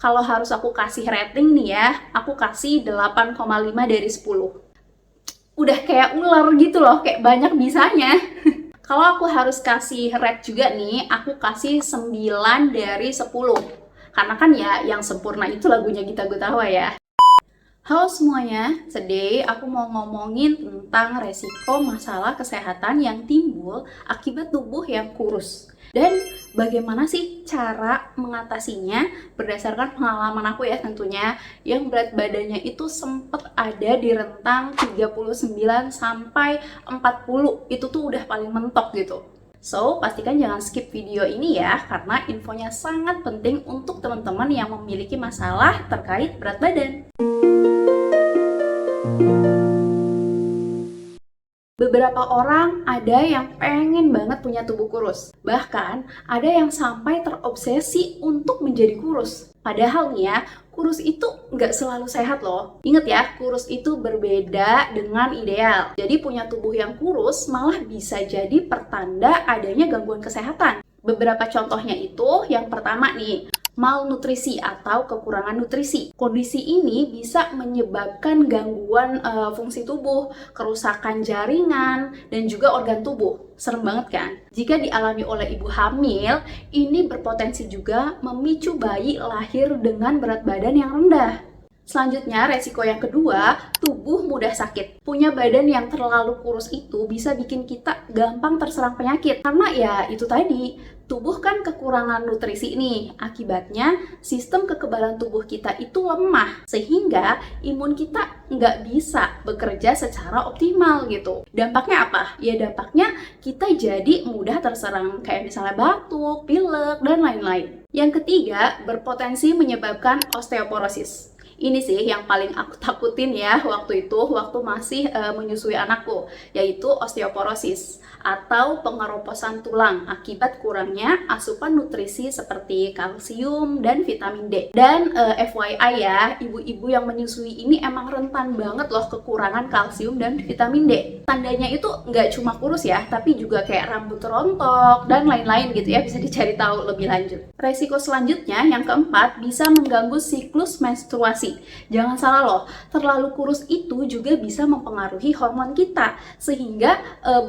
Kalau harus aku kasih rating nih ya, aku kasih 8,5 dari 10. Udah kayak ular gitu loh, kayak banyak bisanya. Kalau aku harus kasih rate juga nih, aku kasih 9 dari 10. Karena kan ya yang sempurna itu lagunya Gita Gutawa ya. Halo semuanya, today aku mau ngomongin tentang resiko masalah kesehatan yang timbul akibat tubuh yang kurus. Dan bagaimana sih cara mengatasinya berdasarkan pengalaman aku ya tentunya, yang berat badannya itu sempat ada di rentang 39 sampai 40, itu tuh udah paling mentok gitu. So, pastikan jangan skip video ini ya, karena infonya sangat penting untuk teman-teman yang memiliki masalah terkait berat badan. Beberapa orang ada yang pengen banget punya tubuh kurus. Bahkan ada yang sampai terobsesi untuk menjadi kurus. Padahal nih ya, kurus itu nggak selalu sehat loh. Ingat ya, kurus itu berbeda dengan ideal. Jadi punya tubuh yang kurus malah bisa jadi pertanda adanya gangguan kesehatan. Beberapa contohnya itu, yang pertama nih, malnutrisi atau kekurangan nutrisi. Kondisi ini bisa menyebabkan gangguan fungsi tubuh, kerusakan jaringan, dan juga organ tubuh. Serem banget kan? Jika dialami oleh ibu hamil, ini berpotensi juga memicu bayi lahir dengan berat badan yang rendah. Selanjutnya, resiko yang kedua, tubuh mudah sakit. Punya badan yang terlalu kurus itu bisa bikin kita gampang terserang penyakit. Karena ya itu tadi, tubuh kan kekurangan nutrisi nih. Akibatnya, sistem kekebalan tubuh kita itu lemah. Sehingga imun kita nggak bisa bekerja secara optimal gitu. Dampaknya apa? Ya dampaknya kita jadi mudah terserang kayak misalnya batuk, pilek, dan lain-lain. Yang ketiga, berpotensi menyebabkan osteoporosis. Ini sih yang paling aku takutin ya waktu masih menyusui anakku, yaitu osteoporosis atau pengeroposan tulang akibat kurangnya asupan nutrisi seperti kalsium dan vitamin D. Dan FYI ya, ibu-ibu yang menyusui ini emang rentan banget loh kekurangan kalsium dan vitamin D. Tandanya itu nggak cuma kurus ya, tapi juga kayak rambut rontok dan lain-lain gitu ya, bisa dicari tahu lebih lanjut. Resiko selanjutnya yang keempat, bisa mengganggu siklus menstruasi. Jangan salah loh, terlalu kurus itu juga bisa mempengaruhi hormon kita sehingga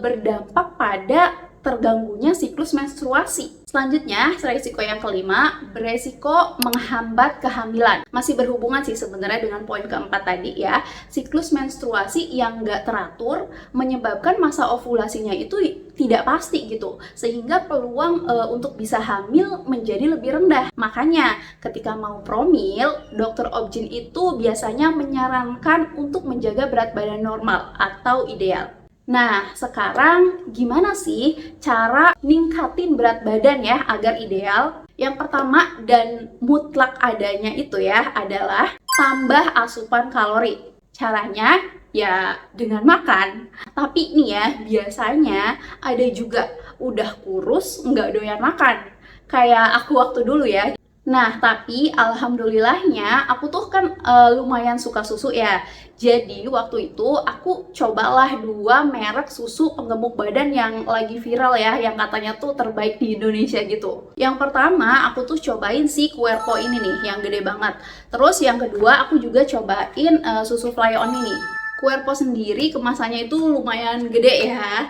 berdampak pada terganggunya siklus menstruasi. Selanjutnya, resiko yang kelima, beresiko menghambat kehamilan. Masih berhubungan sih sebenarnya dengan poin keempat tadi ya. Siklus menstruasi yang nggak teratur menyebabkan masa ovulasinya itu tidak pasti gitu, sehingga peluang untuk bisa hamil menjadi lebih rendah. Makanya ketika mau promil, dokter obgyn itu biasanya menyarankan untuk menjaga berat badan normal atau ideal. Nah, sekarang gimana sih cara ningkatin berat badan ya agar ideal? Yang pertama dan mutlak adanya itu ya adalah tambah asupan kalori. Caranya ya dengan makan. Tapi nih ya, biasanya ada juga udah kurus nggak doyan makan. Kayak aku waktu dulu ya. Nah, tapi alhamdulillahnya aku tuh kan lumayan suka susu ya. Jadi waktu itu aku cobalah 2 merek susu penggemuk badan yang lagi viral ya, yang katanya tuh terbaik di Indonesia gitu. Yang pertama aku tuh cobain si Querpo ini nih, yang gede banget. Terus yang kedua aku juga cobain susu Flyon ini. Querpo sendiri kemasannya itu lumayan gede ya,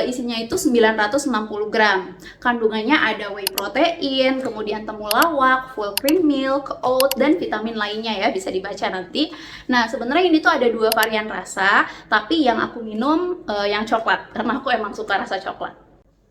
isinya itu 960 gram. Kandungannya ada whey protein, kemudian temulawak, full cream milk, oat, dan vitamin lainnya ya, bisa dibaca nanti. Nah, sebenarnya ini tuh ada 2 varian rasa, tapi yang aku minum yang coklat, karena aku emang suka rasa coklat.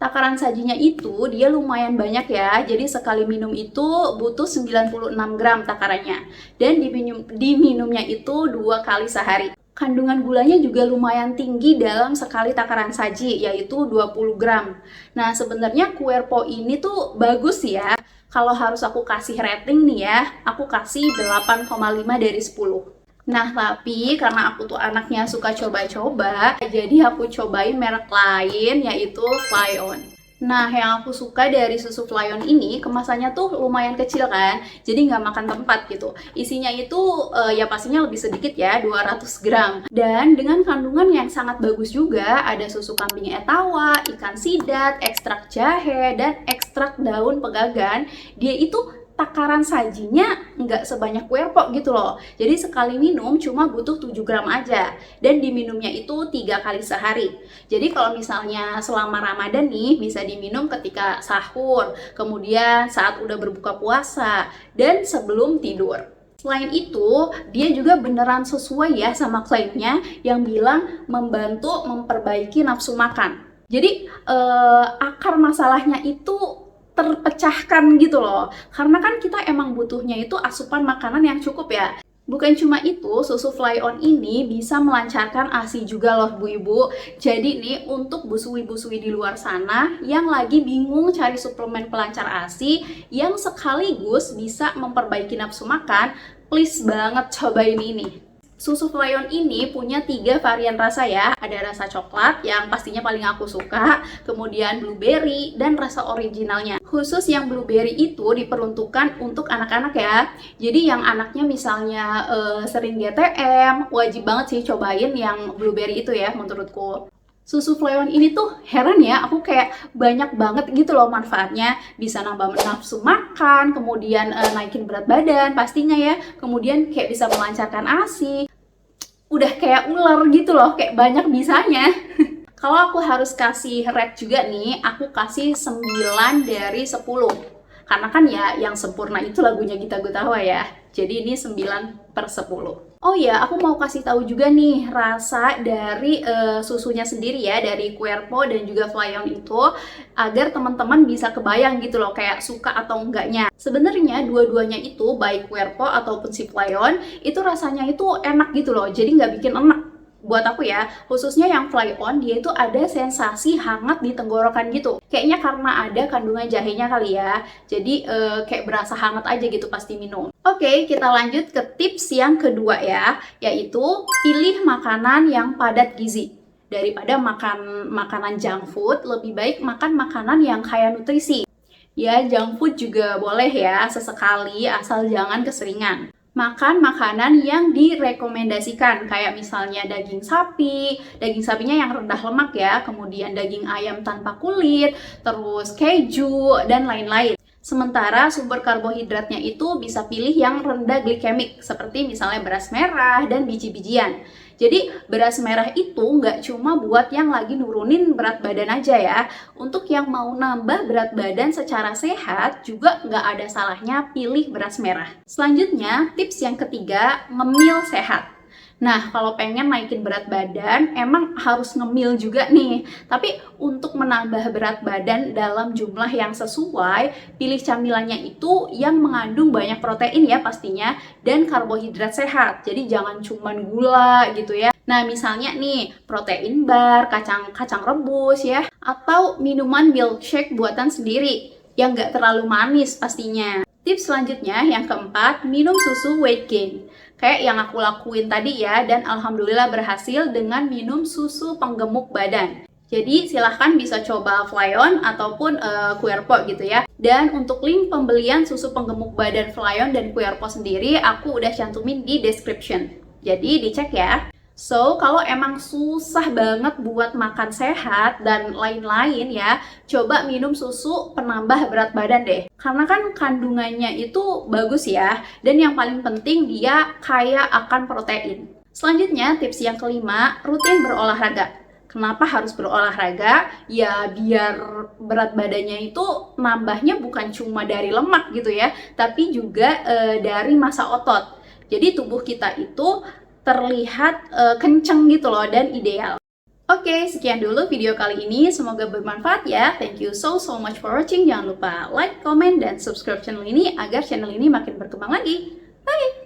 Takaran sajinya itu dia lumayan banyak ya, jadi sekali minum itu butuh 96 gram takarannya. Dan diminumnya itu 2 kali sehari. Kandungan gulanya juga lumayan tinggi dalam sekali takaran saji, yaitu 20 gram. Nah, sebenarnya Querpo ini tuh bagus ya. Kalau harus aku kasih rating nih ya, aku kasih 8,5 dari 10. Nah, tapi karena aku tuh anaknya suka coba-coba, jadi aku cobain merek lain, yaitu Flyon. Nah, yang aku suka dari susu Flyon ini, kemasannya tuh lumayan kecil kan, jadi nggak makan tempat gitu. Isinya itu ya pastinya lebih sedikit ya, 200 gram. Dan dengan kandungan yang sangat bagus juga, ada susu kambing etawa, ikan sidat, ekstrak jahe, dan ekstrak daun pegagan. Dia itu takaran sajinya nggak sebanyak Querpo gitu loh. Jadi sekali minum cuma butuh 7 gram aja. Dan diminumnya itu 3 kali sehari. Jadi kalau misalnya selama Ramadan nih, bisa diminum ketika sahur, kemudian saat udah berbuka puasa, dan sebelum tidur. Selain itu, dia juga beneran sesuai ya sama klaimnya yang bilang membantu memperbaiki nafsu makan. Jadi akar masalahnya itu terpecahkan gitu loh. Karena kan kita emang butuhnya itu asupan makanan yang cukup ya. Bukan cuma itu, susu Fly On ini bisa melancarkan ASI juga loh Bu Ibu. Jadi nih untuk busui-busui di luar sana yang lagi bingung cari suplemen pelancar ASI yang sekaligus bisa memperbaiki nafsu makan, please banget cobain ini. Susu Fly On ini punya 3 varian rasa ya. Ada rasa coklat yang pastinya paling aku suka, kemudian blueberry, dan rasa originalnya. Khusus yang blueberry itu diperuntukkan untuk anak-anak ya. Jadi yang anaknya misalnya sering GTM, wajib banget sih cobain yang blueberry itu ya menurutku. Susu Fly On ini tuh heran ya, aku kayak banyak banget gitu loh manfaatnya. Bisa nambah nafsu makan, kemudian naikin berat badan pastinya ya. Kemudian kayak bisa melancarkan ASI. Udah kayak ular gitu loh, kayak banyak bisanya. Kalau aku harus kasih rate juga nih, aku kasih 9 dari 10. Karena kan ya yang sempurna itu lagunya Gita Gutawa ya. Jadi ini 9/10. Oh ya, aku mau kasih tahu juga nih rasa dari susunya sendiri ya, dari Querpo dan juga Fly On itu, agar teman-teman bisa kebayang gitu loh kayak suka atau enggaknya. Sebenarnya dua-duanya itu, baik Querpo ataupun si Fly On, itu rasanya itu enak gitu loh, jadi nggak bikin enak. Buat aku ya, khususnya yang Fly On, dia itu ada sensasi hangat di tenggorokan gitu. Kayaknya karena ada kandungan jahenya kali ya, jadi kayak berasa hangat aja gitu pas diminum. Oke, kita lanjut ke tips yang kedua ya, yaitu pilih makanan yang padat gizi. Daripada makan makanan junk food, lebih baik makan makanan yang kaya nutrisi. Ya, junk food juga boleh ya, sesekali, asal jangan keseringan. Makan makanan yang direkomendasikan, kayak misalnya daging sapi, daging sapinya yang rendah lemak ya, kemudian daging ayam tanpa kulit, terus keju, dan lain-lain. Sementara sumber karbohidratnya itu bisa pilih yang rendah glikemik, seperti misalnya beras merah dan biji-bijian. Jadi beras merah itu nggak cuma buat yang lagi nurunin berat badan aja ya. Untuk yang mau nambah berat badan secara sehat juga nggak ada salahnya pilih beras merah. Selanjutnya, tips yang ketiga, ngemil sehat. Nah, kalau pengen naikin berat badan, emang harus ngemil juga nih. Tapi untuk menambah berat badan dalam jumlah yang sesuai, pilih camilannya itu yang mengandung banyak protein ya pastinya, dan karbohidrat sehat. Jadi jangan cuman gula gitu ya. Nah, misalnya nih, protein bar, kacang rebus ya, atau minuman milkshake buatan sendiri yang nggak terlalu manis pastinya. Tips selanjutnya, yang keempat, minum susu weight gain. Kayak yang aku lakuin tadi ya, dan alhamdulillah berhasil dengan minum susu penggemuk badan. Jadi silahkan bisa coba Fly On ataupun Querpo gitu ya. Dan untuk link pembelian susu penggemuk badan Fly On dan Querpo sendiri, aku udah cantumin di description. Jadi dicek ya. So, kalau emang susah banget buat makan sehat dan lain-lain ya, coba minum susu penambah berat badan deh. Karena kan kandungannya itu bagus ya, dan yang paling penting dia kaya akan protein. Selanjutnya, tips yang kelima, rutin berolahraga. Kenapa harus berolahraga? Ya biar berat badannya itu nambahnya bukan cuma dari lemak gitu ya, tapi juga dari massa otot. Jadi tubuh kita itu terlihat kenceng gitu loh dan ideal. Oke, sekian dulu video kali ini. Semoga bermanfaat ya. Thank you so much for watching. Jangan lupa like, comment, dan subscribe channel ini agar channel ini makin berkembang lagi. Bye!